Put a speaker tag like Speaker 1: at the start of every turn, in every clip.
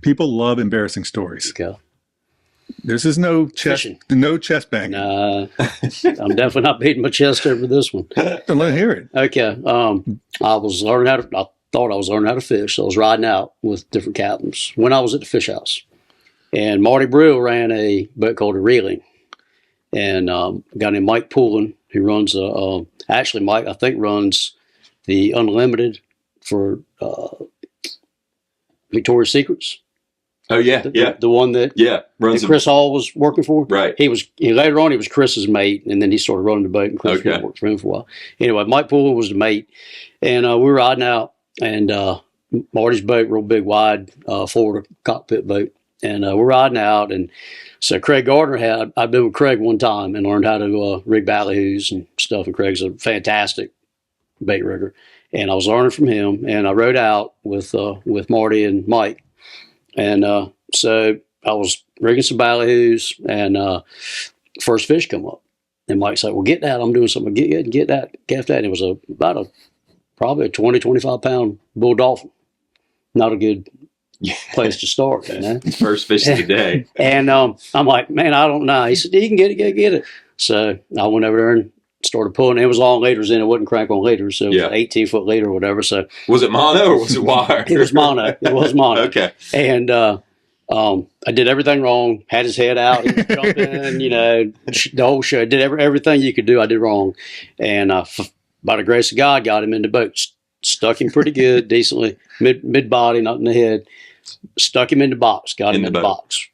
Speaker 1: People love embarrassing stories.
Speaker 2: Okay.
Speaker 1: This is no chest banging.
Speaker 2: Nah, I'm definitely not beating my chest over this one.
Speaker 1: Let me hear it.
Speaker 2: Okay. I thought I was learning how to fish. So I was riding out with different captains when I was at the fish house. And Marty Brill ran a boat called a Reeling. And a guy named Mike Poulin, who runs, actually Mike, I think runs the Unlimited for Victoria's Secrets.
Speaker 3: Oh, yeah,
Speaker 2: The one that Chris Hall was working for.
Speaker 3: Right.
Speaker 2: Later on, he was Chris's mate, and then he started running the boat, and Chris worked for him for a while. Anyway, Mike Poole was the mate, and we were riding out, and Marty's boat, real big, wide, Florida cockpit boat, and we're riding out, and so Craig Gardner I'd been with Craig one time and learned how to rig ballyhoos and stuff, and Craig's a fantastic bait rigger, and I was learning from him, and I rode out with Marty and Mike. And so I was rigging some ballyhoos, and first fish come up. And Mike's like, well, get that. I'm doing something. Get that. Get that. And it was probably a 20, 25 pound bull dolphin. Not a good place to start. You know?
Speaker 3: First fish of the day.
Speaker 2: And I'm like, man, I don't know. He said, you can get it, go get it. So I went over there and started pulling. It was long leaders in. It wasn't crank on leaders. So it was an 18-foot leader or whatever. So
Speaker 3: was it mono or was it wire?
Speaker 2: It was mono. It was mono.
Speaker 3: Okay.
Speaker 2: And I did everything wrong. Had his head out. He was jumping, the whole show. I did everything you could do. I did wrong. And by the grace of God, got him in the boat. Stuck him pretty good, decently. Mid body, not in the head. Stuck him in the box. Got him in the box.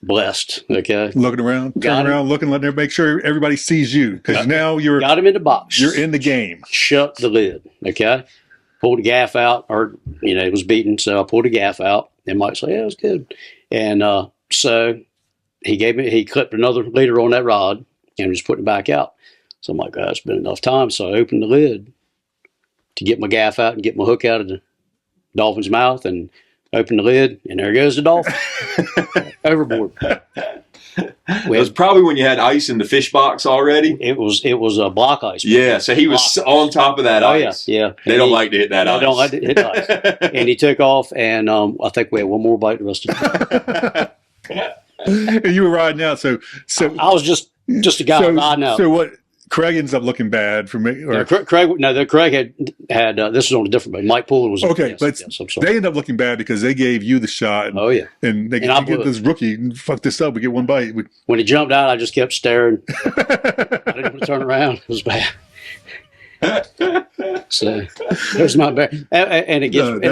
Speaker 2: Blessed. Okay.
Speaker 1: Looking around, turning around, looking, letting everybody make sure everybody sees you, because now you're
Speaker 2: got him in the box.
Speaker 1: You're in the game.
Speaker 2: Shut the lid. Okay. Pulled the gaff out, or it was beaten, so I pulled the gaff out. And Mike said, "Yeah, it was good." And so he clipped another leader on that rod and was putting it back out. So I'm like, "Oh, it's been enough time." So I opened the lid to get my gaff out and get my hook out of the dolphin's mouth, and opened the lid, and there goes the dolphin overboard.
Speaker 3: It was probably when you had ice in the fish box already.
Speaker 2: It was a block ice.
Speaker 3: Yeah, so he was on top of that ice.
Speaker 2: Yeah.
Speaker 3: They don't like to hit that ice.
Speaker 2: They don't like to hit ice. And he took off, and I think we had one more bite the rest of the time.
Speaker 1: You were riding out, so
Speaker 2: I was just a guy riding out.
Speaker 1: So what? Craig ends up looking bad for me. Or?
Speaker 2: Yeah, Craig had this was on a different boat. Mike Poole was
Speaker 1: okay, but they end up looking bad because they gave you the shot. And they get this rookie and fuck this up. We get one bite.
Speaker 2: When he jumped out, I just kept staring. I didn't want to turn around. It was bad. So it was not bad, and it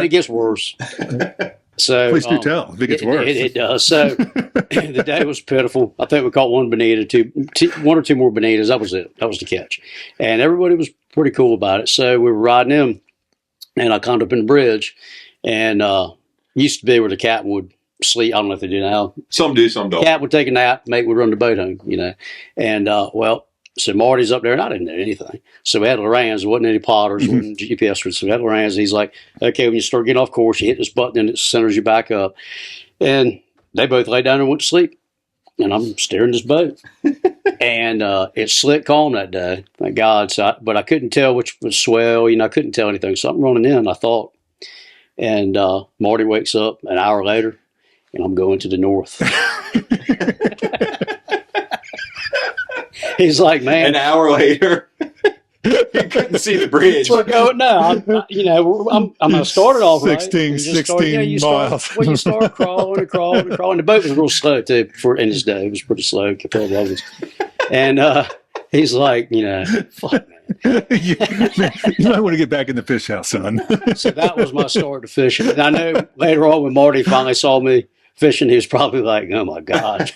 Speaker 2: gets worse. So
Speaker 1: please do tell if it gets worse.
Speaker 2: It does. So the day was pitiful. I think we caught one bonita, one or two more bonitas. That was it. That was the catch, and everybody was pretty cool about it. So we were riding in, and I climbed up in the bridge, and used to be where the captain would sleep. I don't know if they do now.
Speaker 3: Some do, some don't.
Speaker 2: Captain would take a nap, mate would run the boat home, and so Marty's up there, and I didn't know anything. So we had Lorans. There wasn't any plotters, wasn't GPS. So we had Lorans. He's like, okay, when you start getting off course, you hit this button, and it centers you back up. And they both lay down and went to sleep. And I'm steering this boat. And it's slick calm that day, thank God. So but I couldn't tell which was swell. I couldn't tell anything. Something running in, I thought. And Marty wakes up an hour later, and I'm going to the north. He's like, man.
Speaker 3: An hour later, you couldn't see the bridge.
Speaker 2: We're going, no, I'm going to start it off
Speaker 1: 16 miles.
Speaker 2: You start crawling. The boat was real slow, too, in his day. It was pretty slow compared to others. And he's like, fuck, man.
Speaker 1: You might want to get back in the fish house, son.
Speaker 2: So that was my start to fishing. And I know later on when Marty finally saw me fishing, he was probably like, oh, my God.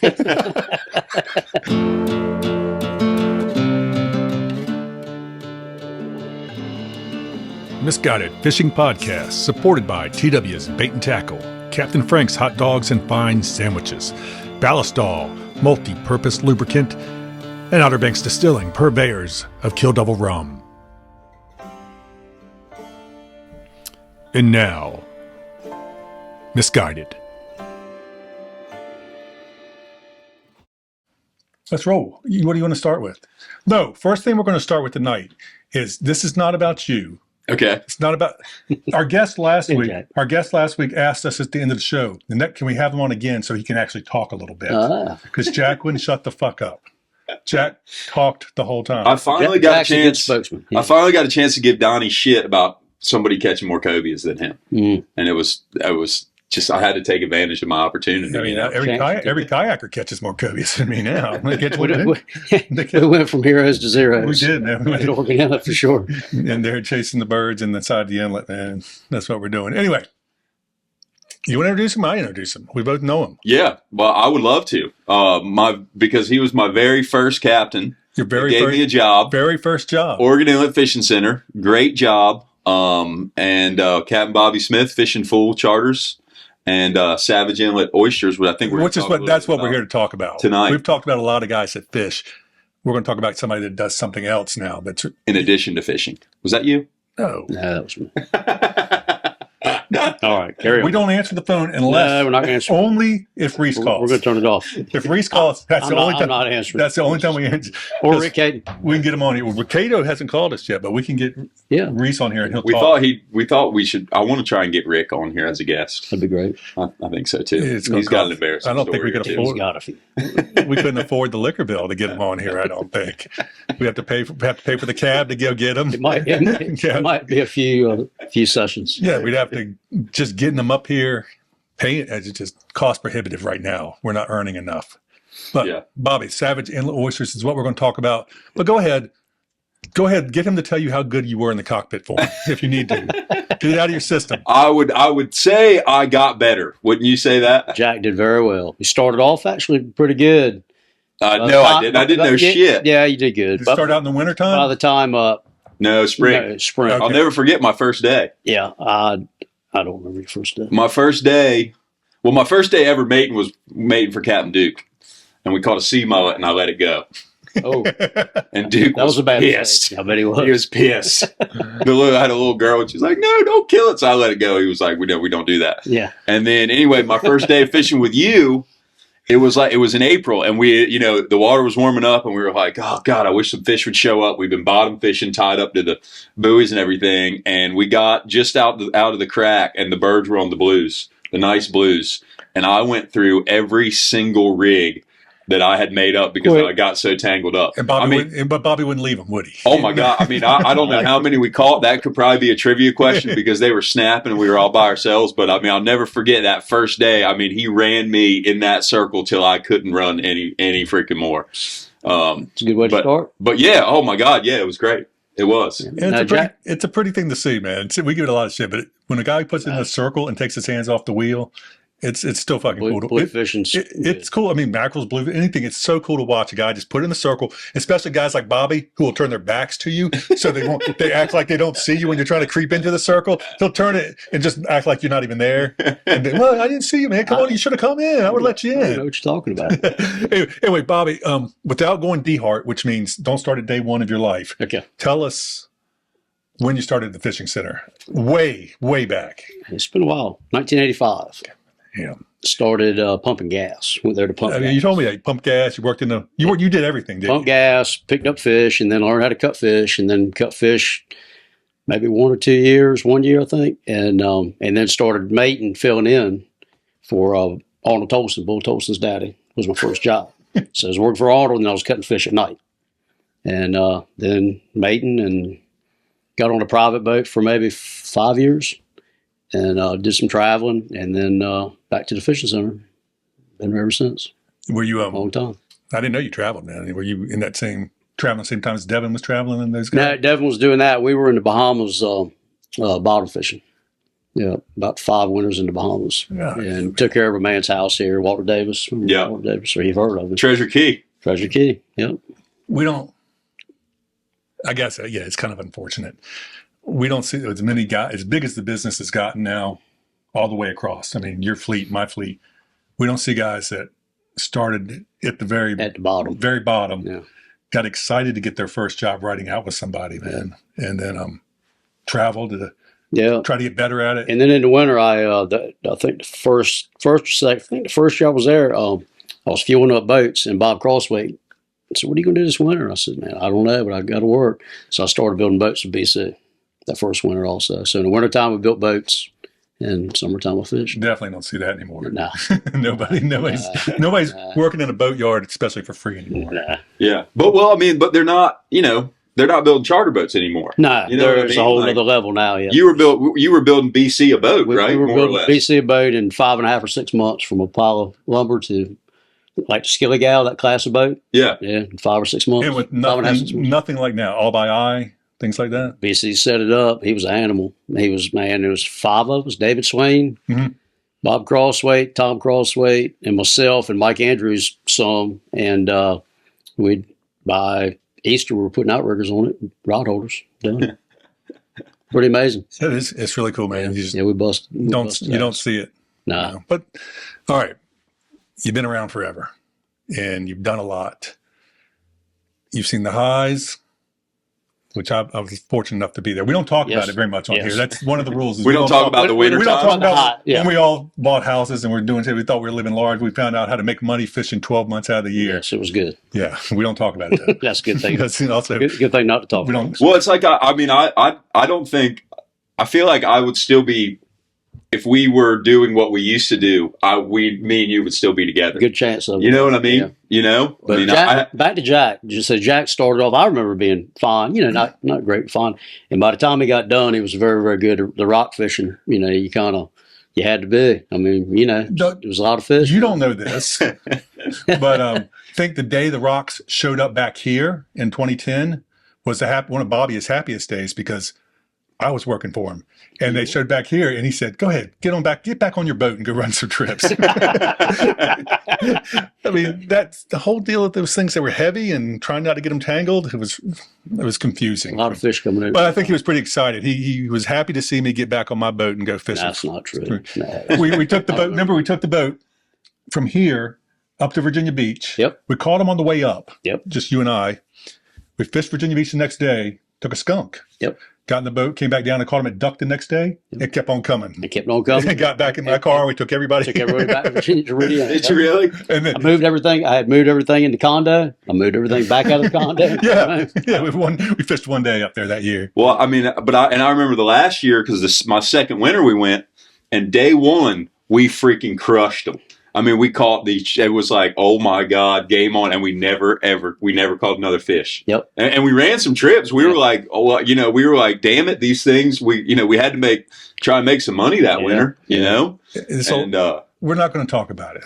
Speaker 1: Misguided Fishing Podcast, supported by TW's Bait and Tackle, Captain Frank's Hot Dogs and Fine Sandwiches, Ballastol, multi-purpose lubricant, and Outer Banks Distilling, purveyors of Kill Devil Rum. And now, Misguided. Let's roll. What do you want to start with? No, first thing we're going to start with tonight is this is not about you.
Speaker 3: Okay.
Speaker 1: It's not about our guest last week. Our guest last week asked us at the end of the show, and that, can we have him on again so he can actually talk a little bit? Because Jack wouldn't shut the fuck up. Jack talked the whole time.
Speaker 3: I finally got a chance. I finally got a chance to give Donnie shit about somebody catching more cobias than him, and it was just, I had to take advantage of my opportunity.
Speaker 1: I mean, every kayaker catches more cobias than me now.
Speaker 2: We went from heroes to zeros.
Speaker 1: We did, man.
Speaker 2: At Oregon Inlet for sure.
Speaker 1: And they're chasing the birds inside the inlet, man. That's what we're doing. Anyway, you want to introduce him? I introduce him. We both know him.
Speaker 3: Yeah, well, I would love to. Because he was my very first captain.
Speaker 1: Your very
Speaker 3: gave me a job.
Speaker 1: Very first job.
Speaker 3: Oregon Inlet Fishing Center. Great job. And Capt Bobby Smith, fishing full charters. And Savage Inlet Oysters, which I think
Speaker 1: that's what we're here to talk about
Speaker 3: tonight.
Speaker 1: We've talked about a lot of guys that fish. We're going to talk about somebody that does something else now. That's
Speaker 3: in addition to fishing. Was that you?
Speaker 1: No,
Speaker 2: that was me. All right, carry on.
Speaker 1: We don't answer the phone unless
Speaker 2: we're not going to answer.
Speaker 1: Only if Reese calls.
Speaker 2: We're going to turn it off.
Speaker 1: If Reese calls, that's the only time.
Speaker 2: I'm not answering.
Speaker 1: That's the only time we answer.
Speaker 2: Or Rick Cato.
Speaker 1: We can get him on here. Well, Cato hasn't called us yet, but we can get Reese on here and he'll talk.
Speaker 3: We thought we should. I want to try and get Rick on here as a guest.
Speaker 2: That'd be great.
Speaker 3: I think so too. He's got an embarrassing.
Speaker 1: I don't think we can afford.
Speaker 2: He's got a few.
Speaker 1: We couldn't afford the liquor bill to get him on here. I don't think we have to pay for the cab to go get him.
Speaker 2: It might be a few sessions.
Speaker 1: Yeah, we'd have to just getting them up here. Paying it's just cost prohibitive right now. We're not earning enough. But Bobby, Savage Inlet Oysters is what we're going to talk about. But go ahead, get him to tell you how good you were in the cockpit for him, if you need to. Get it out of your system.
Speaker 3: I would say I got better. Wouldn't you say that?
Speaker 2: Jack did very well. He started off actually pretty good.
Speaker 3: No, I didn't. I didn't know shit.
Speaker 2: Yeah, you did good.
Speaker 1: Did it start out in the wintertime?
Speaker 2: By the time
Speaker 3: No, spring.
Speaker 2: Spring.
Speaker 3: Okay. I'll never forget my first day.
Speaker 2: Yeah, I don't remember your first day.
Speaker 3: My first day ever mating was mating for Captain Duke. And we caught a sea mullet and I let it go.
Speaker 2: Oh.
Speaker 3: And Duke was
Speaker 2: a bad
Speaker 3: pissed.
Speaker 2: Mistake. I bet he was.
Speaker 3: He was pissed. I had a little girl and she's like, no, don't kill it. So I let it go. He was like, we don't do that.
Speaker 2: Yeah.
Speaker 3: And then anyway, my first day of fishing with you, it was in April and we, the water was warming up and we were like, oh God, I wish some fish would show up. We've been bottom fishing, tied up to the buoys and everything. And we got just out of the crack and the birds were on the blues, the nice blues. And I went through every single rig that I had made up because I got so tangled up.
Speaker 1: And but Bobby wouldn't leave him, would he?
Speaker 3: Oh my God. I mean, I don't know how many we caught. That could probably be a trivia question because they were snapping and we were all by ourselves. But I mean, I'll never forget that first day. I mean, he ran me in that circle till I couldn't run any freaking more.
Speaker 2: It's a good way to start.
Speaker 3: But yeah, oh my God. Yeah, it was great. It was.
Speaker 1: Yeah, it's a pretty thing to see, man. We give it a lot of shit, but when a guy puts it in a circle and takes his hands off the wheel, it's still fucking cool. It's cool. I mean, mackerels, blue, anything. It's so cool to watch a guy just put it in a circle, especially guys like Bobby who will turn their backs to you so they act like they don't see you when you're trying to creep into the circle. They'll turn it and just act like you're not even there. And then, well, I didn't see you, man. Come on, you should have come in. I would let you in.
Speaker 2: I know what you're talking about.
Speaker 1: Anyway, Bobby, without going D-Heart, which means don't start at day one of your life.
Speaker 2: Okay.
Speaker 1: Tell us when you started the fishing center. Way back.
Speaker 2: It's been a while. 1985.
Speaker 1: Yeah.
Speaker 2: Started pumping gas. Went there to pump gas.
Speaker 1: You told me that you pumped gas. You worked you did everything, didn't you?
Speaker 2: Pumped gas, picked up fish, and then learned how to cut fish, and then cut fish maybe 1 or 2 years, 1 year, I think. And then started mating, filling in for Arnold Tolson. Bull Tolson's daddy was my first job. So I was working for Arnold, and I was cutting fish at night. And then mating and got on a private boat for maybe 5 years. And did some traveling, and then back to the fishing center. Been there ever since.
Speaker 1: Were you
Speaker 2: a long time?
Speaker 1: I didn't know you traveled, man. Were you in that traveling same time as Devin was traveling and those guys?
Speaker 2: No, Devin was doing that. We were in the Bahamas bottom fishing. Yeah, about 5 winters in the Bahamas, and took care of a man's house here, Walter Davis.
Speaker 3: Yeah,
Speaker 2: Walter Davis, or you've heard of it?
Speaker 3: Treasure Key.
Speaker 2: Yep.
Speaker 1: We don't. I guess it's kind of unfortunate. We don't see as many guys, as big as the business has gotten now, all the way across. I mean, your fleet, my fleet. We don't see guys that started at the very bottom, got excited to get their first job riding out with somebody, man, and then traveled to try to get better at it.
Speaker 2: And then in the winter, I think the first year I was there, I was fueling up boats, and Bob Crossway said, "What are you going to do this winter?" I said, "Man, I don't know, but I got to work." So I started building boats with BC. that first winter also. So in the wintertime, we built boats, and summertime, we fished.
Speaker 1: Definitely don't see that anymore.
Speaker 2: Nah.
Speaker 1: nobody's working in a boatyard, especially for free anymore.
Speaker 2: Nah.
Speaker 3: Yeah. But they're not, they're not building charter boats anymore.
Speaker 2: Nah,
Speaker 3: You know what I
Speaker 2: there's
Speaker 3: mean?
Speaker 2: a whole
Speaker 3: Like,
Speaker 2: other level now. Yeah,
Speaker 3: You were building BC a boat, right?
Speaker 2: We were
Speaker 3: More or
Speaker 2: building
Speaker 3: less.
Speaker 2: BC a boat in 5.5 or 6 months from a pile of lumber to like the Skilly Gal, that class of boat.
Speaker 3: Yeah.
Speaker 2: Yeah, in 5 or 6 months.
Speaker 1: And with
Speaker 2: 5.5, 6 months.
Speaker 1: nothing like now, all by eye, things like that.
Speaker 2: BC set it up. He was an animal. There was 5 of us: David Swain,
Speaker 1: Mhm.
Speaker 2: Bob Crosswaite, Tom Crosswaite, and myself and Mike Andrews some. And by Easter, we were putting outriggers on it, rod holders. Done. Pretty amazing.
Speaker 1: It's really cool, man. You just
Speaker 2: We busted.
Speaker 1: you don't see it.
Speaker 2: Nah.
Speaker 1: But all right, you've been around forever, and you've done a lot. You've seen the highs, which I was fortunate enough to be there. We don't talk about it very much on here. That's one of the rules.
Speaker 3: We don't talk about the winter
Speaker 1: We don't talk
Speaker 3: time.
Speaker 1: about
Speaker 2: Yeah.
Speaker 1: when we all bought houses and we're doing it. We thought we were living large. We found out how to make money fishing 12 months out of the year.
Speaker 2: Yes, it was good.
Speaker 1: Yeah, we don't talk about it. Though.
Speaker 2: That's a good thing.
Speaker 1: That's also
Speaker 2: Good thing not to talk
Speaker 1: we
Speaker 2: about.
Speaker 1: don't.
Speaker 3: Well, it's like, I feel like I would still be, if we were doing what we used to do, me and you would still be together.
Speaker 2: Good chance of it.
Speaker 3: You know what I mean?
Speaker 2: Yeah.
Speaker 3: You know?
Speaker 2: But
Speaker 3: I mean,
Speaker 2: back to Jack. Just so Jack started off, I remember being fine. Not great, fine. And by the time he got done, he was very, very good. The rock fishing, you had to be. I mean, it was a lot of fish.
Speaker 1: You don't know this, but I think the day the rocks showed up back here in 2010 was one of Bobby's happiest days because I was working for him. And they showed back here, and he said, "Go ahead, get back on your boat and go run some trips." I mean, that's the whole deal with those things that were heavy and trying not to get them tangled. It was confusing.
Speaker 2: A lot of fish coming in.
Speaker 1: But I think he was pretty excited. He was happy to see me get back on my boat and go fishing.
Speaker 2: That's not true.
Speaker 1: We took the boat. Remember, we took the boat from here up to Virginia Beach.
Speaker 2: Yep.
Speaker 1: We caught him on the way up.
Speaker 2: Yep.
Speaker 1: Just you and I. We fished Virginia Beach the next day. Took a skunk.
Speaker 2: Yep.
Speaker 1: Got in the boat, came back down and caught him at duck the next day. It kept on coming.
Speaker 2: It kept on coming.
Speaker 1: Got back in my car. We took everybody.
Speaker 2: Took everybody back to Virginia.
Speaker 3: did you really?
Speaker 1: And then,
Speaker 2: I moved everything. I had moved everything in the condo. I moved everything back out of the condo.
Speaker 1: yeah. We fished one day up there that year.
Speaker 3: Well, I mean, I remember the last year because my second winter we went, and day one we freaking crushed them. I mean, we caught it was like, oh my God, game on. And we never caught another fish.
Speaker 2: Yep.
Speaker 3: And we ran some trips. We were like, we were like, damn it, these things, we had to try and make some money that winter, you know?
Speaker 1: So
Speaker 3: and
Speaker 1: we're not going to talk about it.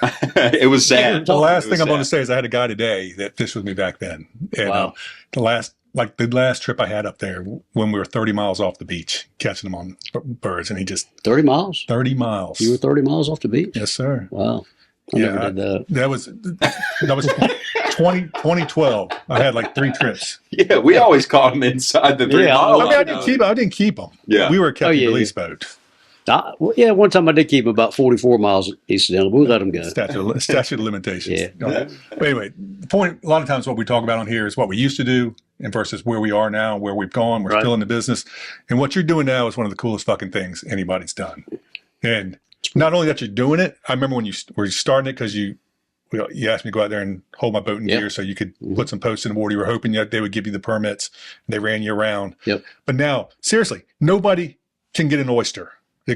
Speaker 3: it was sad.
Speaker 1: The last thing I'm going to say is I had a guy today that fished with me back then. And
Speaker 2: Wow.
Speaker 1: the last trip I had up there when we were 30 miles off the beach, catching them on birds, and he just
Speaker 2: 30 miles.
Speaker 1: 30 miles.
Speaker 2: You were 30 miles off the beach.
Speaker 1: Yes, sir.
Speaker 2: Wow. I never did that.
Speaker 1: That was 2012. I had like 3 trips.
Speaker 3: Yeah, we always caught them inside the 3 mile.
Speaker 1: I mean, I didn't keep them.
Speaker 3: Yeah.
Speaker 1: We were a catch and release boat.
Speaker 2: One time I did keep him about 44 miles east of Denver. We let him go.
Speaker 1: Statute of limitations.
Speaker 2: Yeah.
Speaker 1: But anyway, the point, a lot of times what we talk about on here is what we used to do and versus where we are now, where we've gone. We're still in the business. And what you're doing now is one of the coolest fucking things anybody's done. And not only that you're doing it, I remember when you were starting it because you asked me to go out there and hold my boat in gear so you could put some posts in the water. You were hoping that they would give you the permits. And they ran you around.
Speaker 2: Yep.
Speaker 1: But now, seriously, nobody can get an oyster. You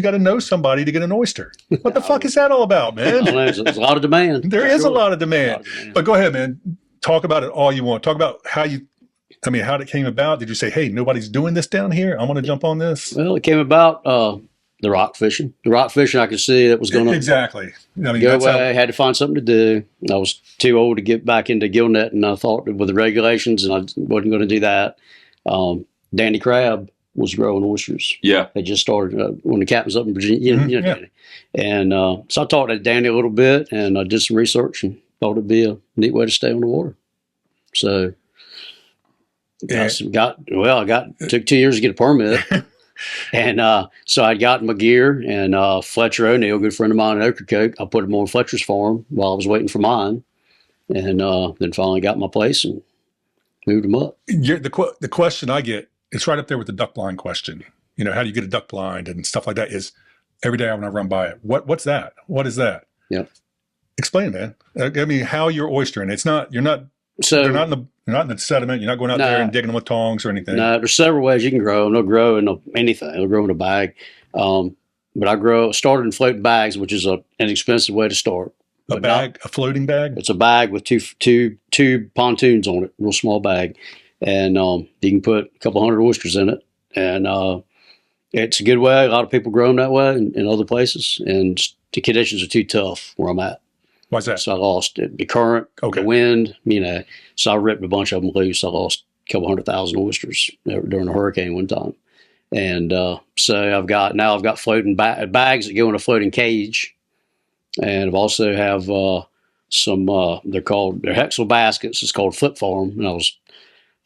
Speaker 1: got to know somebody to get an oyster. What the fuck is that all about, man?
Speaker 2: There's a lot of demand.
Speaker 1: There is a lot of demand. But go ahead, man. Talk about it all you want. Talk about how it came about. Did you say, hey, nobody's doing this down here? I want to jump on this.
Speaker 2: Well, it came about the rock fishing. The rock fishing, I could see that was going to
Speaker 1: exactly. I mean,
Speaker 2: go away. I had to find something to do. I was too old to get back into gill net, and I thought with the regulations, and I wasn't going to do that. Danny Crab was growing oysters.
Speaker 3: Yeah.
Speaker 2: They just started when the captain's up in Virginia. Danny. And so I talked to Danny a little bit, and I did some research and thought it'd be a neat way to stay on the water. So took 2 years to get a permit. And so I'd gotten my gear, and Fletcher O'Neill, a good friend of mine in Ocracoke, I put him on Fletcher's farm while I was waiting for mine. And then finally got my place and moved him up.
Speaker 1: The question I get, it's right up there with the duck blind question. How do you get a duck blind and stuff like that is every day when I run by it. What's that? What is that?
Speaker 2: Yeah.
Speaker 1: Explain, man. I mean, how you're oystering. It's not, they're not in You're not in the sediment. You're not going out there and digging them with tongs or anything.
Speaker 2: No, there's several ways you can grow them. They'll grow in anything. They'll grow in a bag. But I started in floating bags, which is an inexpensive way to start.
Speaker 1: A floating bag?
Speaker 2: It's a bag with two pontoons on it, real small bag. And you can put a couple hundred oysters in it. And it's a good way. A lot of people grow them that way in other places. And the conditions are too tough where I'm at.
Speaker 1: Why's that?
Speaker 2: So I lost it. The current, the wind, So I ripped a bunch of them loose. I lost a couple 100,000 oysters during a hurricane one time. And so I've got floating bags that go in a floating cage. And I've also have some, they're Hexel baskets. It's called Flip Farm. And I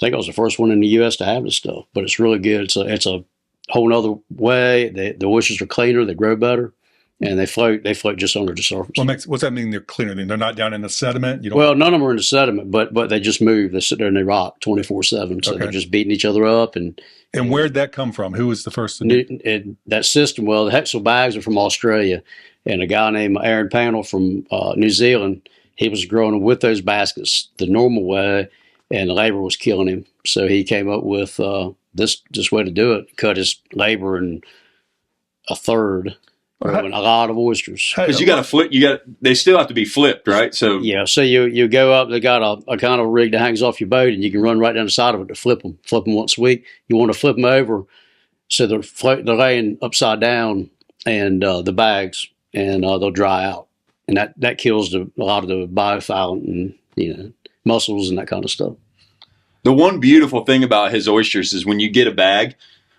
Speaker 2: think I was the first one in the U.S. to have this stuff. But it's really good. It's a whole nother way. The oysters are cleaner. They grow better. And they float just under the surface.
Speaker 1: What's that mean? They're cleaner? They're not down in the sediment?
Speaker 2: Well, none of them are in the sediment, but they just move. They sit there and they rock 24/7. So they're just beating each other up. And
Speaker 1: where'd that come from? Who was the first to do it?
Speaker 2: That system? Well, the Hexel bags are from Australia, and a guy named Aaron Panel from New Zealand, he was growing them with those baskets the normal way, and the labor was killing him. So he came up with this way to do it. Cut his labor in a third. Growing a lot of oysters.
Speaker 3: Because you got to flip. They still have to be flipped, right? So
Speaker 2: So you go up. They got a kind of rig that hangs off your boat, and you can run right down the side of it to flip them. Flip them once a week. You want to flip them over, so they're laying upside down, and the bags, and they'll dry out, and that kills a lot of the biofilm and mussels and that kind of stuff.
Speaker 3: The one beautiful thing about his oysters is when you get a bag.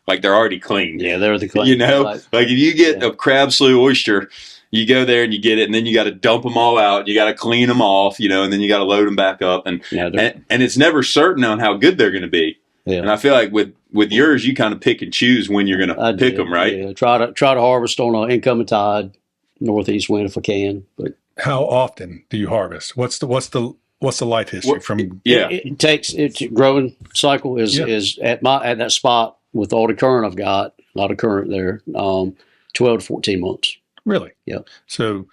Speaker 3: Like they're already clean.
Speaker 2: Yeah, they're the clean.
Speaker 3: Like if you get a crab slough oyster, you go there and you get it, and then you got to dump them all out. You got to clean them off, and then you got to load them back up. And it's never certain on how good they're going to be. Yeah. And I feel like with yours, you kind of pick and choose when you're going to pick them, right?
Speaker 2: Yeah, try to harvest on an incoming tide, northeast wind if I can. But
Speaker 1: how often do you harvest? What's the life history from?
Speaker 2: Yeah, it takes growing cycle is at that spot. With all the current I've got, a lot of current there, 12 to 14 months.
Speaker 1: Really?
Speaker 2: Yeah.
Speaker 1: So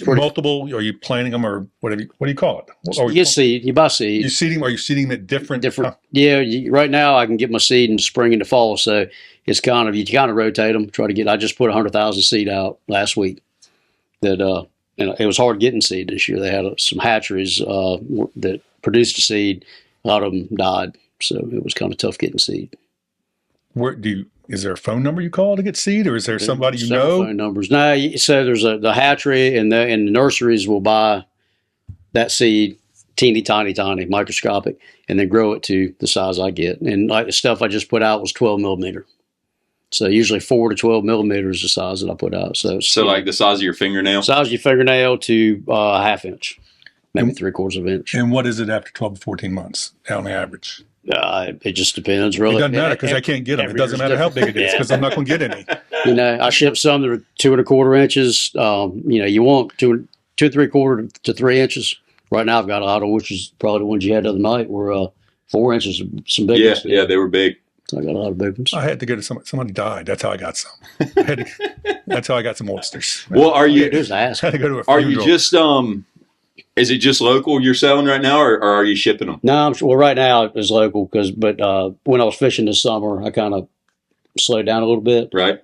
Speaker 1: multiple, are you planting them or what do you call it?
Speaker 2: You get seed, you buy seed.
Speaker 1: Are you seeding them at different?
Speaker 2: Right now I can get my seed in the spring and the fall. So it's you kind of rotate them, I just put 100,000 seed out last week and it was hard getting seed this year. They had some hatcheries that produced the seed. A lot of them died. So it was kind of tough getting seed.
Speaker 1: Is there a phone number you call to get seed, or is there somebody you know?
Speaker 2: Phone numbers. No, so there's the hatchery, and the nurseries will buy that seed, teeny tiny, microscopic, and then grow it to the size I get. And like the stuff I just put out was 12 millimeter. So usually 4 to 12 millimeters is the size that I put out. So
Speaker 3: like the size of your fingernail?
Speaker 2: Size of your fingernail to a half inch, maybe 3/4 of an inch.
Speaker 1: And what is it after 12 to 14 months on the average?
Speaker 2: It just depends, really.
Speaker 1: It doesn't matter because I can't get them. It doesn't matter how big it is because I'm not going to get any.
Speaker 2: I ship some that are 2 1/4 inches. You want 2 3/4 to 3 inches. Right now, I've got a lot of oysters. Probably the ones you had the other night were 4 inches. Some big ones.
Speaker 3: Yeah, they were big.
Speaker 2: So I got a lot of big ones.
Speaker 1: I had to go to somebody died. That's how I got some. That's how I got some oysters.
Speaker 3: Well, are you?
Speaker 1: I had to go to a funeral.
Speaker 3: Are you just Is it just local you're selling right now, or are you shipping them?
Speaker 2: No, right now it's local but when I was fishing this summer, I kind of slowed down a little bit.
Speaker 3: Right.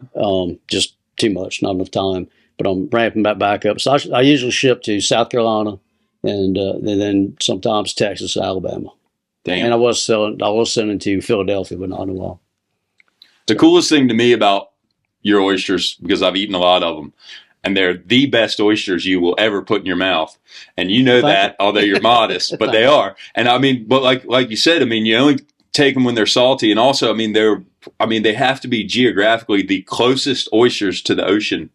Speaker 2: Just too much, not enough time. But I'm ramping back up. So I usually ship to South Carolina and then sometimes Texas, Alabama.
Speaker 3: Damn.
Speaker 2: And I was sending to Philadelphia, but not in a while.
Speaker 3: The coolest thing to me about your oysters, because I've eaten a lot of them, and they're the best oysters you will ever put in your mouth. And you know that, although you're modest, but they are. And but like you said, you only take them when they're salty. And also, they have to be geographically the closest oysters to the ocean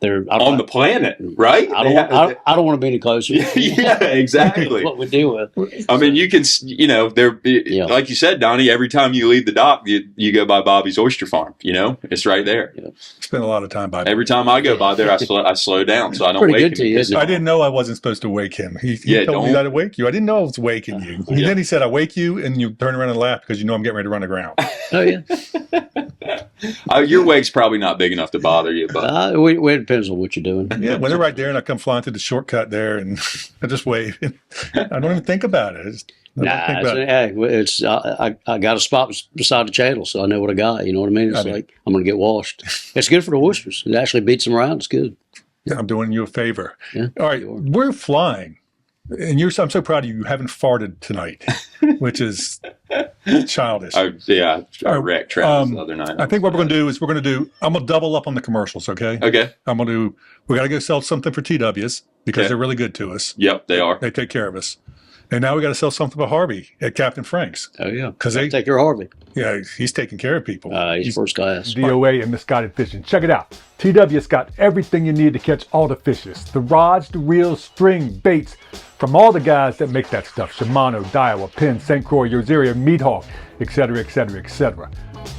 Speaker 3: on the planet, right?
Speaker 2: I don't want to be any closer.
Speaker 3: Yeah, exactly.
Speaker 2: What we deal with.
Speaker 3: You can, like you said, Donnie, every time you leave the dock, you go by Bobby's Oyster Farm. It's right there.
Speaker 1: Yeah. Spend a lot of time by.
Speaker 3: Every time I go by there, I slow down so I don't wake him.
Speaker 1: I didn't know I wasn't supposed to wake him. He told me that I'd wake you. I didn't know I was waking you. And then he said, I wake you, and you turn around and laugh because you know I'm getting ready to run aground.
Speaker 2: Oh, yeah.
Speaker 3: Your wake's probably not big enough to bother you, but
Speaker 2: it depends on what you're doing.
Speaker 1: Yeah, when they're right there and I come flying through the shortcut there and I just wave. I don't even think about it.
Speaker 2: I got a spot beside the channel, so I know what I got. You know what I mean? It's like I'm going to get washed. It's good for the oysters. It actually beats them around. It's good.
Speaker 1: Yeah, I'm doing you a favor.
Speaker 2: Yeah,
Speaker 1: all right, we're flying, and I'm so proud of you. You haven't farted tonight, which is childish.
Speaker 3: I wrecked Travis the other night.
Speaker 1: I think what we're going to do is I'm going to double up on the commercials. Okay.
Speaker 3: Okay.
Speaker 1: We got to go sell something for TWs because they're really good to us.
Speaker 3: Yep, they are.
Speaker 1: They take care of us. And now we got to sell something for Harvey at Captain Frank's.
Speaker 2: Oh, yeah. Because they take care of Harvey.
Speaker 1: Yeah, he's taking care of people.
Speaker 2: He's first class.
Speaker 4: DOA and Misguided Fishing. Check it out. TW's got everything you need to catch all the fishes. The rods, the reels, string, baits, from all the guys that make that stuff. Shimano, Daiwa, Penn, St. Croix, Yoseria, Meat Hawk, etc., etc., etc.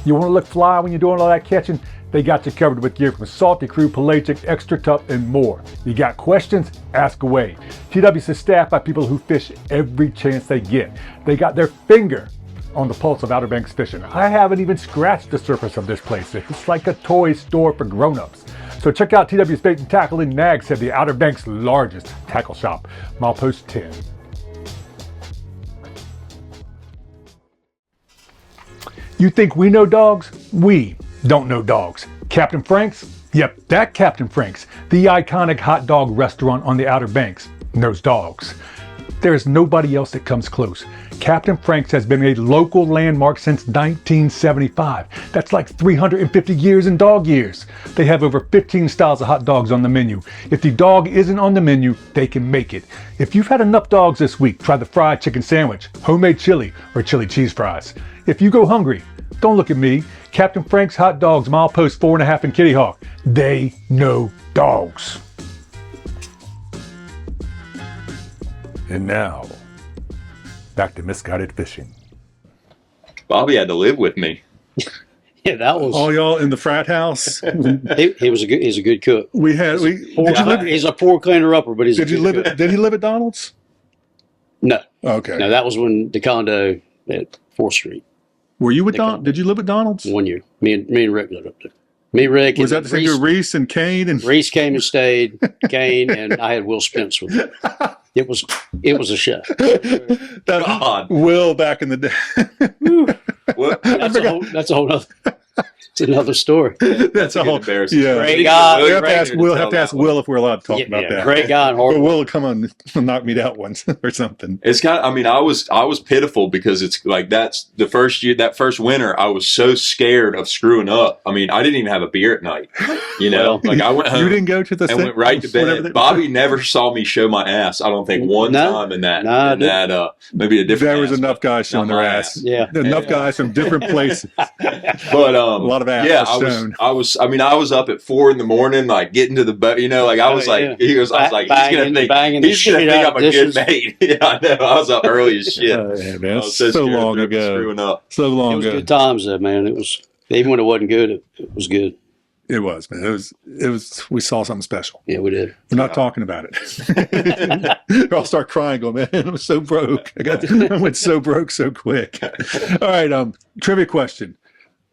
Speaker 4: You want to look fly when you're doing all that catching? They got you covered with gear from Salty Crew, Pelagic, Extra Tough, and more. You got questions? Ask away. TW's is staffed by people who fish every chance they get. They got their finger on the pulse of Outer Banks fishing. I haven't even scratched the surface of this place. It's like a toy store for grown-ups. So check out TW's Bait and Tackle in Nags Head, the Outer Banks' largest tackle shop. Milepost 10. You think we know dogs? We don't know dogs. Captain Frank's? Yep, that Captain Frank's, the iconic hot dog restaurant on the Outer Banks, knows dogs. There is nobody else that comes close. Captain Frank's has been a local landmark since 1975. That's like 350 years in dog years. They have over 15 styles of hot dogs on the menu. If the dog isn't on the menu, they can make it. If you've had enough dogs this week, try the fried chicken sandwich, homemade chili, or chili cheese fries. If you go hungry, don't look at me. Captain Frank's Hot Dogs, Milepost 4.5 in Kitty Hawk. They know dogs. And now, back to Misguided Fishing.
Speaker 3: Bobby had to live with me.
Speaker 2: Yeah, that was
Speaker 1: all y'all in the frat house.
Speaker 2: He's a good cook.
Speaker 1: He's
Speaker 2: a poor cleaner upper, but
Speaker 1: did he live at Donald's?
Speaker 2: No.
Speaker 1: Okay.
Speaker 2: No, that was when the condo at 4th Street.
Speaker 1: Were you with Did you live at Donald's?
Speaker 2: 1 year. Me and Rick lived up there. Me, Rick.
Speaker 1: Was that the thing with Reese and Kane? And
Speaker 2: Reese came and stayed. Kane and I had Will Spence with me. It was a show.
Speaker 3: God.
Speaker 1: Will back in the day.
Speaker 2: That's a whole other. It's another story.
Speaker 1: That's a whole
Speaker 3: embarrassing.
Speaker 1: Yeah.
Speaker 2: Great guy.
Speaker 1: We'll have to ask Will if we're allowed to talk about that.
Speaker 2: Great guy and hard.
Speaker 1: But Will will come on and knock me out once or something.
Speaker 3: It's kind of, I was pitiful because it's like that's the first year, that first winter, I was so scared of screwing up. I mean, I didn't even have a beer at night. You know, like I went home.
Speaker 1: You didn't go to the
Speaker 3: and went right to bed. Bobby never saw me show my ass. I don't think one time in that. Maybe a different.
Speaker 1: There was enough guys showing their ass.
Speaker 2: Yeah,
Speaker 1: enough guys from different places.
Speaker 3: But
Speaker 1: a lot of ass.
Speaker 3: Yeah, I was up at 4 a.m, like getting to the boat. You know, like I was like,
Speaker 2: he's gonna think
Speaker 3: I'm a good mate. Yeah, I know. I was up early as shit.
Speaker 1: Yeah, man, so long ago.
Speaker 3: Screwing up.
Speaker 1: So long ago.
Speaker 2: It was good times, though, man. It was even when it wasn't good. It was good.
Speaker 1: It was, man. It was. We saw something special.
Speaker 2: Yeah, we did.
Speaker 1: We're not talking about it. I'll start crying. Going, man, I was so broke. I went so broke so quick. All right. Trivia question.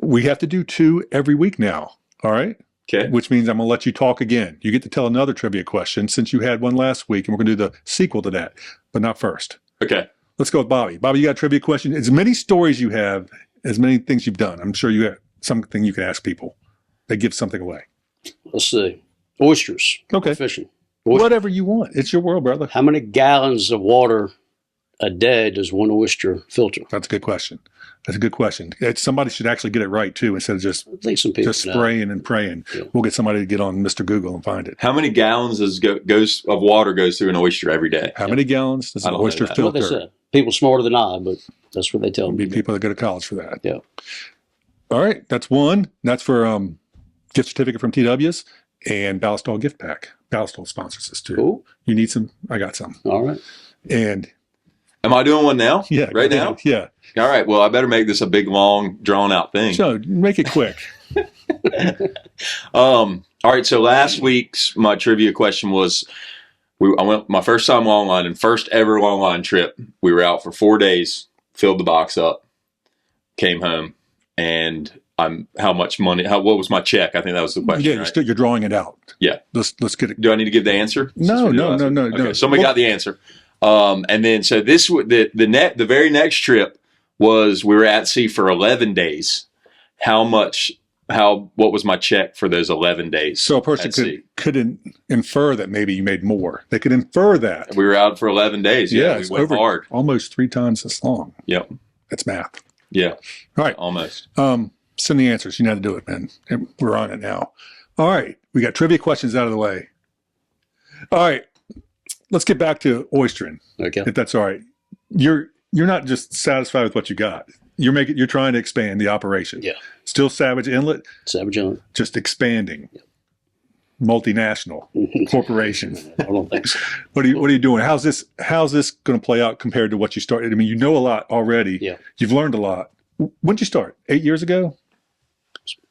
Speaker 1: We have to do 2 every week now. All right.
Speaker 3: Okay.
Speaker 1: Which means I'm going to let you talk again. You get to tell another trivia question since you had one last week, and we're going to do the sequel to that, but not first.
Speaker 3: Okay.
Speaker 1: Let's go with Bobby. Bobby, you got a trivia question? As many stories you have, as many things you've done, I'm sure you have something you can ask people that gives something away.
Speaker 2: Let's see. Oysters.
Speaker 1: Okay.
Speaker 2: Fishing.
Speaker 1: Whatever you want. It's your world, brother.
Speaker 2: How many gallons of water a day does one oyster filter?
Speaker 1: That's a good question. Somebody should actually get it right, too, instead of just spraying and praying. Yeah. We'll get somebody to get on Mr. Google and find it.
Speaker 3: How many gallons of water goes through an oyster every day?
Speaker 1: How many gallons does an oyster filter?
Speaker 2: That's what they said. People smarter than I, but that's what they tell me.
Speaker 1: People that go to college for that.
Speaker 2: Yeah.
Speaker 1: All right. That's one. That's for gift certificate from TW's and Ballastall gift pack. Ballastall sponsors this, too.
Speaker 2: Cool.
Speaker 1: You need some? I got some.
Speaker 2: All right.
Speaker 1: And...
Speaker 3: Am I doing one now?
Speaker 1: Yeah.
Speaker 3: Right now?
Speaker 1: Yeah.
Speaker 3: All right. Well, I better make this a big, long, drawn-out thing.
Speaker 1: So, make it quick.
Speaker 3: All right. So, last week's, my trivia question was, I went my first time longline and first ever longline trip. We were out for 4 days, filled the box up, came home, and how much money, what was my check? I think that was the question.
Speaker 1: Yeah,
Speaker 3: right?
Speaker 1: You're drawing it out.
Speaker 3: Yeah.
Speaker 1: Let's get it.
Speaker 3: Do I need to give the answer?
Speaker 1: No.
Speaker 3: Okay, somebody got the answer. And then so the very next trip was we were at sea for 11 days. What was my check for those 11 days?
Speaker 4: So a person could infer that maybe you made more. They could infer that.
Speaker 3: We were out for 11 days. Yeah, we went hard.
Speaker 4: Almost 3 times as long.
Speaker 3: Yep.
Speaker 4: That's math.
Speaker 3: Yeah.
Speaker 4: All right.
Speaker 3: Almost.
Speaker 4: Send the answers. You know how to do it, man. And we're on it now. All right. We got trivia questions out of the way. All right. Let's get back to oystering.
Speaker 2: Okay.
Speaker 4: If that's all right. You're not just satisfied with what you got. You're trying to expand the operation.
Speaker 2: Yeah.
Speaker 4: Still Savage Inlet?
Speaker 2: Savage Inlet.
Speaker 4: Just expanding. Yeah. Multinational corporation.
Speaker 2: I don't think so.
Speaker 4: What are you doing? How's this going to play out compared to what you started? I mean, you know a lot already.
Speaker 2: Yeah.
Speaker 4: You've learned a lot. When did you start? 8 years ago?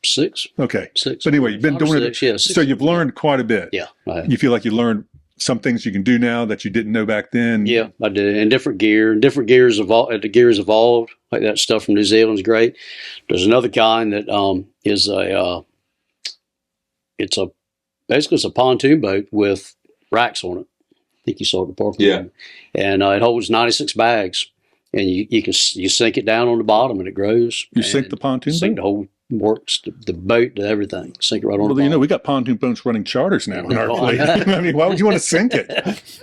Speaker 2: 6.
Speaker 4: Okay.
Speaker 2: 6.
Speaker 4: But anyway, you've been doing
Speaker 2: 6, yeah, 6.
Speaker 4: So you've learned quite a bit.
Speaker 2: Yeah.
Speaker 4: You feel like you learned some things you can do now that you didn't know back then?
Speaker 2: Yeah, I did. And different gears evolved. The gears evolved. Like that stuff from New Zealand is great. There's another kind that is basically a pontoon boat with racks on it. I think you saw it at the park.
Speaker 3: Yeah.
Speaker 2: And it holds 96 bags. And you sink it down on the bottom and it grows.
Speaker 4: You sink the pontoon
Speaker 2: sink
Speaker 4: boat?
Speaker 2: the whole works, the boat, to everything. Sink it right on the bottom.
Speaker 4: We got pontoon boats running charters now in our fleet. I mean, why would you want to sink it?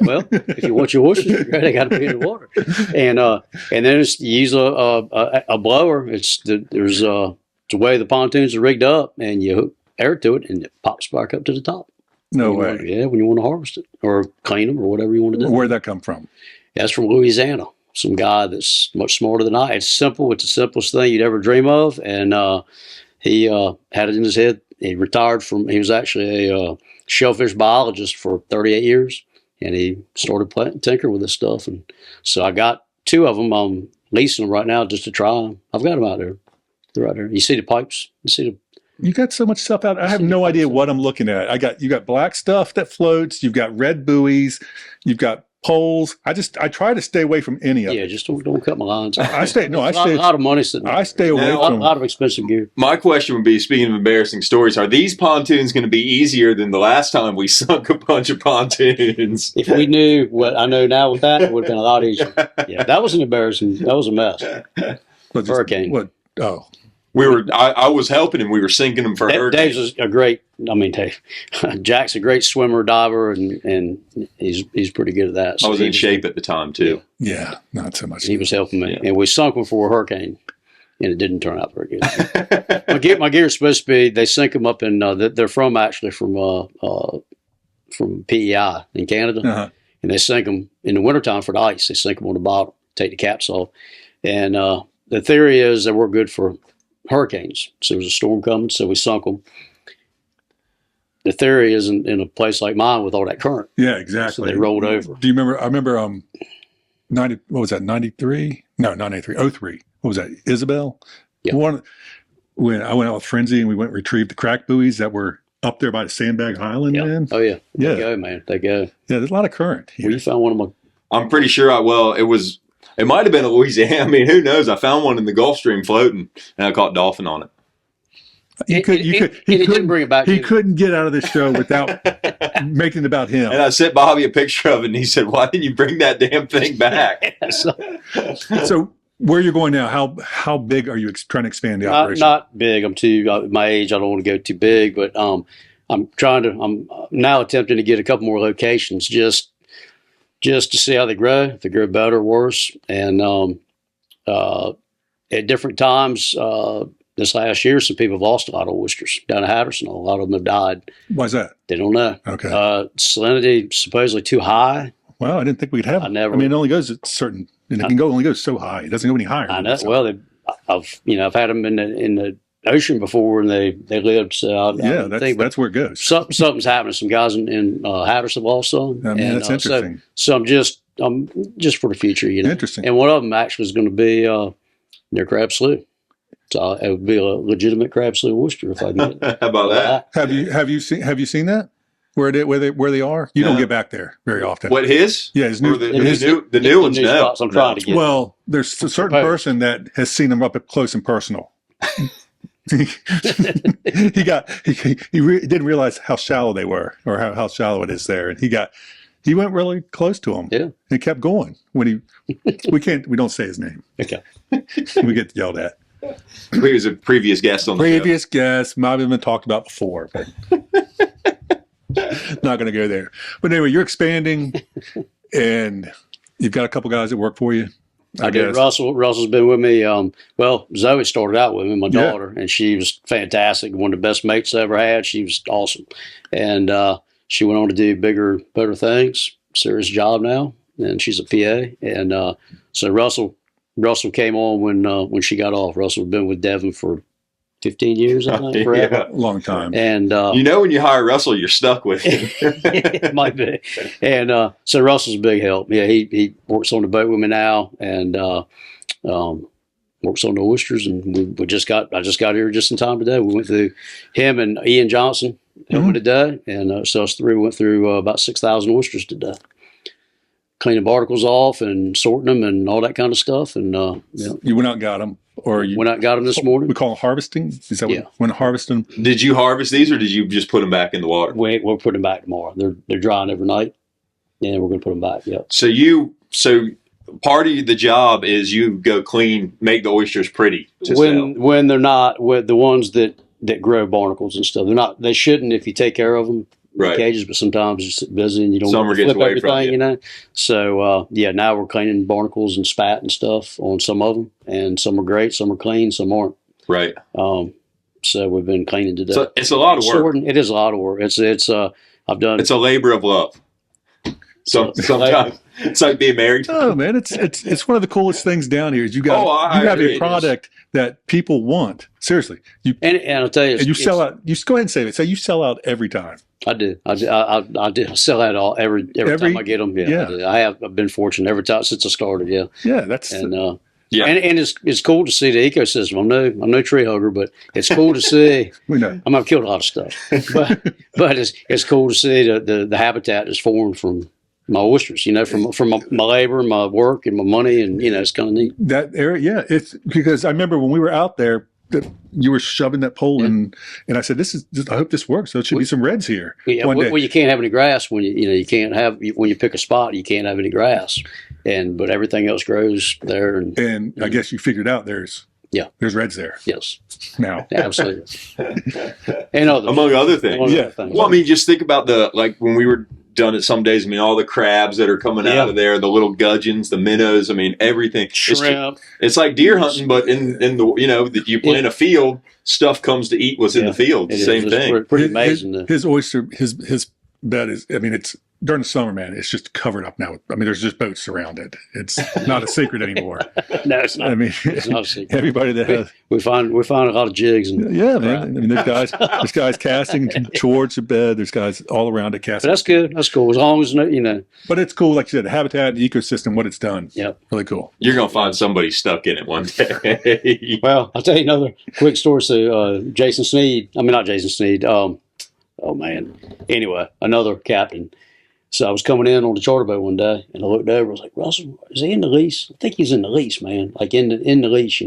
Speaker 2: Well, if you want your oysters to grow, they got to be in the water. And then you use a blower. It's the way the pontoons are rigged up, and you hook air to it, and it pops back up to the top.
Speaker 4: No way.
Speaker 2: When you want to harvest it or clean them or whatever you want to do.
Speaker 4: Where'd that come from?
Speaker 2: That's from Louisiana. Some guy that's much smarter than I. It's simple. It's the simplest thing you'd ever dream of. And he had it in his head. He was actually a shellfish biologist for 38 years. And he started tinkering with this stuff. And so I got 2 of them. I'm leasing them right now just to try them. I've got them out there. They're right there. You see the pipes?
Speaker 4: You got so much stuff out. I have no idea what I'm looking at. You got black stuff that floats. You've got red buoys. You've got poles. I try to stay away from any of it.
Speaker 2: Yeah, just don't cut my lines.
Speaker 4: I stay. No, I
Speaker 2: stay. A lot of money sitting.
Speaker 4: I stay away
Speaker 2: from
Speaker 4: a
Speaker 2: lot of expensive gear.
Speaker 3: My question would be: speaking of embarrassing stories, are these pontoons going to be easier than the last time we sunk a bunch of pontoons?
Speaker 2: If we knew what I know now with that, it would have been a lot easier. Yeah, that was a mess. Hurricane.
Speaker 4: What? Oh.
Speaker 3: I was helping him. We were sinking him for hurricane.
Speaker 2: Dave's Dave. Jack's a great swimmer, diver, and he's pretty good at that. So
Speaker 3: I was in shape at the time too.
Speaker 4: Yeah, not so much.
Speaker 2: He was helping me,
Speaker 3: Yeah.
Speaker 2: and we sunk him for a hurricane, and it didn't turn out very good. my gear is supposed to be. They sink them up in. They're from PEI in Canada, and they sink them in the wintertime for the ice. They sink them on the bottom, take the caps off, and the theory is that we're good for hurricanes. So there was a storm coming, so we sunk them. The theory is in a place like mine with all that current.
Speaker 4: Yeah, exactly.
Speaker 2: So they rolled over.
Speaker 4: Do you remember? I remember 90. What was that? 93? No, not 93. 03. What was that? Isabel.
Speaker 2: Yeah.
Speaker 4: When I went out with Frenzy and we went and retrieved the crack buoys that were up there by the Sandbag Highland.
Speaker 2: Yeah.
Speaker 4: Man.
Speaker 2: Oh yeah.
Speaker 4: Yeah.
Speaker 2: They go, man. They go.
Speaker 4: Yeah, there's a lot of current here.
Speaker 2: Well, you found one of my.
Speaker 3: I'm pretty sure it might have been a Louisiana. I mean, who knows? I found one in the Gulf Stream floating, and I caught dolphin on it.
Speaker 4: He
Speaker 2: didn't bring it back.
Speaker 4: He couldn't get out of this show without making it about him.
Speaker 3: And I sent Bobby a picture of it, and he said, "Why didn't you bring that damn thing back?"
Speaker 4: So where you're going now? How big are you trying to expand the operation?
Speaker 2: Not big. I'm too my age. I don't want to go too big, but I'm now attempting to get a couple more locations just to see how they grow, if they grow better or worse. And at different times, this last year, some people have lost a lot of oysters down in Hatterson. A lot of them have died.
Speaker 4: Why's that?
Speaker 2: They don't know.
Speaker 4: Okay.
Speaker 2: Salinity supposedly too high.
Speaker 4: Well, I didn't think we'd have. I mean, it only goes at certain. And it only goes so high. It doesn't go any higher.
Speaker 2: I know. Well, I've had them in the ocean before, and they lived. So
Speaker 4: that's where it goes.
Speaker 2: Something's happening. Some guys in Hatterson also.
Speaker 4: I mean, that's interesting.
Speaker 2: So I'm just for the future,
Speaker 4: Interesting.
Speaker 2: And one of them actually is going to be near Crab Slough. So it would be a legitimate Crab Slough oyster if I can get it.
Speaker 3: How about that?
Speaker 4: Have you seen that? Where they are? You don't get back there very often.
Speaker 3: What his?
Speaker 4: Yeah, his new
Speaker 3: the new ones. No,
Speaker 2: I'm trying to get.
Speaker 4: Well, there's a certain person that has seen them up close and personal. he didn't realize how shallow they were, or how shallow it is there, and he
Speaker 1: he went really close to him.
Speaker 2: Yeah.
Speaker 1: And kept going when we don't say his name.
Speaker 2: Okay.
Speaker 1: We get yelled at.
Speaker 3: He was a previous guest on the show.
Speaker 1: Previous guest might have been talked about before, but not going to go there. But anyway, you're expanding, and you've got a couple guys that work for you.
Speaker 2: I did. Russell's been with me. Zoe started out with me, my daughter, and she was fantastic. One of the best mates I ever had. She was awesome, and she went on to do bigger, better things. Serious job now, and she's a PA. And so Russell came on when she got off. Russell's been with Devin for 15 years, I think, forever.
Speaker 1: Yeah, long time.
Speaker 2: And
Speaker 3: when you hire Russell, you're stuck with him.
Speaker 2: it might be. And so Russell's a big help. Yeah, he works on the boat with me now, and works on the oysters. And I just got here just in time today. We went through him and Ian Johnson helping today, and so us three went through about 6,000 oysters today, cleaning barnacles off and sorting them and all that kind of stuff. And
Speaker 1: you went out and got them, or you
Speaker 2: went out and got them this morning.
Speaker 1: We call it harvesting. Is that what when harvesting?
Speaker 3: Did you harvest these, or did you just put them back in the water?
Speaker 2: We'll put them back tomorrow. They're drying every night, and we're going to put them back. Yep.
Speaker 3: So part of the job is you go clean, make the oysters pretty to sell.
Speaker 2: When they're not with the ones that grow barnacles and stuff. They're not. They shouldn't if you take care of them.
Speaker 3: Right.
Speaker 2: Cages, but sometimes it's busy and you don't
Speaker 3: Summer gets
Speaker 2: flip
Speaker 3: away
Speaker 2: everything,
Speaker 3: from you.
Speaker 2: So now we're cleaning barnacles and spat and stuff on some of them, and some are great, some are clean, some aren't.
Speaker 3: Right.
Speaker 2: So we've been cleaning today.
Speaker 3: So it's a lot of work.
Speaker 2: Sorting, it is a lot of work. It's I've done.
Speaker 3: It's a labor of love. Sometimes it's like being married.
Speaker 1: Oh man, it's one of the coolest things down here. Is you have a product that people want. Seriously,
Speaker 2: and I'll tell you,
Speaker 1: and you sell out. You just go ahead and say it. Say you sell out every time.
Speaker 2: I do. I do. I sell out all every time I get them. Yeah. I've been fortunate every time since I started. Yeah.
Speaker 1: Yeah, that's
Speaker 2: and it's cool to see the ecosystem. I'm no tree hugger, but it's cool to see.
Speaker 1: We know.
Speaker 2: I've killed a lot of stuff, but it's cool to see the habitat is formed from my oysters. From my labor, my work, and my money, and it's kind of neat.
Speaker 1: That area, yeah. It's because I remember when we were out there, that you were shoving that pole in, and I said, I hope this works. So it should be some reds here.
Speaker 2: Yeah, well, you can't have any grass when you can't have when you pick a spot, you can't have any grass, but everything else grows there. And
Speaker 1: I guess you figured out there's reds there.
Speaker 2: Yes.
Speaker 1: Now.
Speaker 2: Absolutely. And
Speaker 3: among other things. Well, I mean, just think about when we were done it some days. I mean, all the crabs that are coming out of there, the little gudgeons, the minnows. I mean, everything.
Speaker 2: Shrimp.
Speaker 3: It's like deer hunting, but in the you plant a field, stuff comes to eat what's in the field. Same thing.
Speaker 2: Pretty amazing.
Speaker 1: His oyster, his bed is. I mean, it's during the summer, man. It's just covered up now. I mean, there's just boats around it. It's not a secret anymore.
Speaker 2: No, it's not.
Speaker 1: I mean,
Speaker 2: it's not a secret.
Speaker 1: Everybody that has,
Speaker 2: we find a lot of jigs and
Speaker 1: man. I mean, there's guys casting towards the bed. There's guys all around it casting.
Speaker 2: But that's good. That's cool. As long as
Speaker 1: But it's cool, like you said, the habitat, the ecosystem, what it's done.
Speaker 2: Yep.
Speaker 1: Really cool.
Speaker 3: You're gonna find somebody stuck in it one day.
Speaker 2: Well, I'll tell you another quick story. So Jason Sneed. I mean, not Jason Sneed. Oh man. Anyway, another captain. So I was coming in on the charter boat one day, and I looked over. I was like, "Russell, is he in the lease? I think he's in the lease, man. Like in the lease,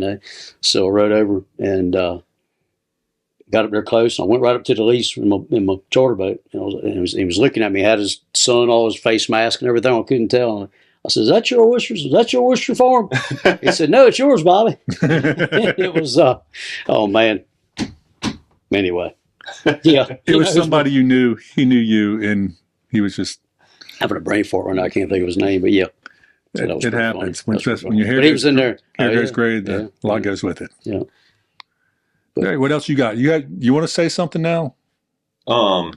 Speaker 2: So I rode over and got up there close. And I went right up to the lease in my charter boat, and he was looking at me. He had his son, all his face mask and everything. I couldn't tell. And I said, "Is that your oysters? Is that your oyster farm?" He said, "No, it's yours, Bobby." It was, oh man. Anyway, yeah,
Speaker 1: it was somebody you knew. He knew you, and he was just
Speaker 2: having a brain fart right now. I can't think of his name, but yeah. So
Speaker 1: it happens. When your hair
Speaker 2: he was in there.
Speaker 1: Hair goes gray, a lot goes with it.
Speaker 2: Yeah.
Speaker 1: Hey, what else you got? You want to say something now?
Speaker 3: No,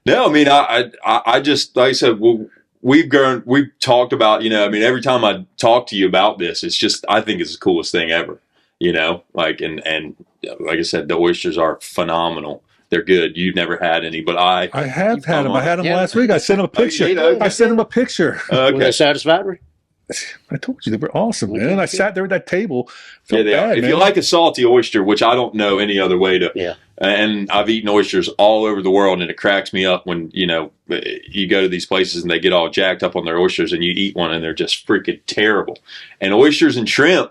Speaker 3: I mean, I just, like I said, we've talked about, I mean, every time I talk to you about this, it's just, I think it's the coolest thing ever, and like I said, the oysters are phenomenal. They're good. You've never had any, but I
Speaker 1: have had them. I had them last week. I sent him a picture. I sent him a picture.
Speaker 2: Okay. Were they satisfactory?
Speaker 1: I told you they were awesome, man. I sat there at that table.
Speaker 3: Yeah, they are. If you like a salty oyster, which I don't know any other way to.
Speaker 2: Yeah.
Speaker 3: And I've eaten oysters all over the world, and it cracks me up when you go to these places and they get all jacked up on their oysters, and you eat one and they're just freaking terrible. And oysters and shrimp,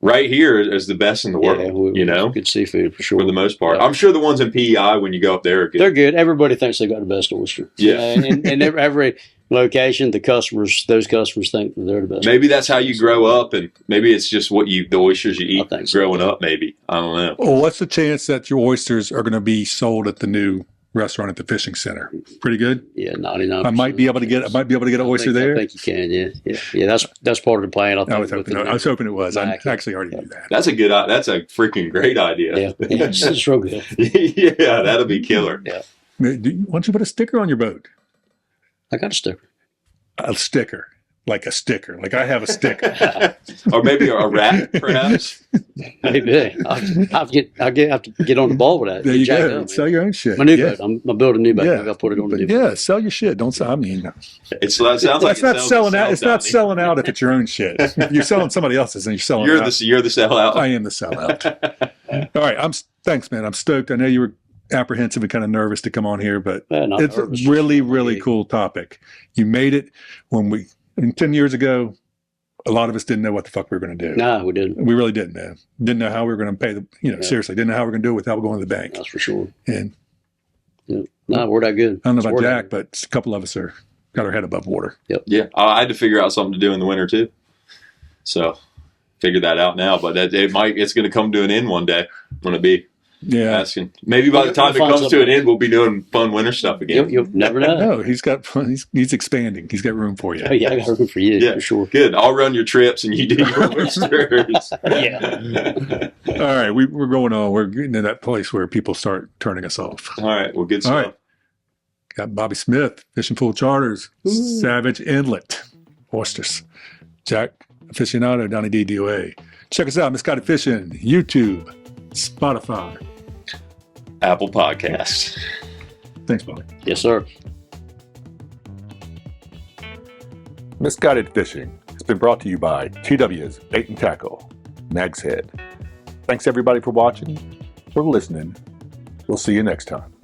Speaker 3: right here is the best in the world.
Speaker 2: Good seafood for sure.
Speaker 3: For the most part,
Speaker 2: Yeah.
Speaker 3: I'm sure the ones in PEI when you go up there are good.
Speaker 2: They're good. Everybody thinks they got the best oyster.
Speaker 3: Yeah,
Speaker 2: and every location, those customers think that they're the best.
Speaker 3: Maybe that's how you grow up, and maybe it's just the oysters you eat growing up. Maybe I don't know.
Speaker 1: Well, what's the chance that your oysters are going to be sold at the new restaurant at the fishing center? Pretty good.
Speaker 2: Yeah, 99%.
Speaker 1: I might be able to get an oyster there.
Speaker 2: I think you can. Yeah. That's part of the plan.
Speaker 1: I was hoping it was. I actually already knew that.
Speaker 3: That's a freaking great idea.
Speaker 2: Yeah, it's real good.
Speaker 3: Yeah, that'll be killer.
Speaker 2: Yeah.
Speaker 1: Why don't you put a sticker on your boat?
Speaker 2: I got a sticker.
Speaker 1: A sticker. Like a sticker. Like I have a sticker.
Speaker 3: Or maybe a rat, perhaps.
Speaker 2: Maybe. I'll have to get on the ball with that.
Speaker 1: There you go. Sell your own shit.
Speaker 2: My new boat. I'm building a new boat. I got to put it on the new boat.
Speaker 1: Yeah, sell your shit. Don't sell. I mean,
Speaker 3: it sounds like
Speaker 1: it's not selling out. It's not selling out if it's your own shit. If you're selling somebody else's and you're selling
Speaker 3: You're
Speaker 1: out.
Speaker 3: You're the sellout.
Speaker 1: I am the sellout. All right. Thanks, man. I'm stoked. I know you were apprehensive and kind of nervous to come on here, but it's nervous. A really, really cool topic. You made it 10 years ago. A lot of us didn't know what the fuck we were going to do.
Speaker 2: No, we didn't.
Speaker 1: We really didn't, man. Didn't know how we were going to pay seriously, didn't know how we were going to do it without going to the bank.
Speaker 2: That's for sure.
Speaker 1: And
Speaker 2: no, we're that good.
Speaker 1: I don't know about Jack, but a couple of us got our head above water.
Speaker 2: Yep.
Speaker 3: Yeah. I had to figure out something to do in the winter too. So figure that out now, but it's going to come to an end one day. When it be.
Speaker 1: Yeah.
Speaker 3: Asking. Maybe by the time it comes to an end, we'll be doing fun winter stuff again.
Speaker 2: You'll never know.
Speaker 1: No, he's expanding. He's got room for you.
Speaker 2: Oh, yeah, I got room for you, for sure.
Speaker 3: Good. I'll run your trips and you do your oysters.
Speaker 2: Yeah.
Speaker 1: All right, we're going on. We're getting to that place where people start turning us off.
Speaker 3: All right, well, good stuff.
Speaker 1: All right. Got Bobby Smith, Fishing Full Charters, Savage Inlet Oysters. Jack Aficionado, Donnie D. DOA. Check us out, Misguided Fishing, YouTube, Spotify,
Speaker 3: Apple Podcasts.
Speaker 1: Thanks, Bobby.
Speaker 2: Yes, sir.
Speaker 1: Misguided Fishing has been brought to you by TW's Bait and Tackle, Nag's Head. Thanks everybody for watching, for listening. We'll see you next time.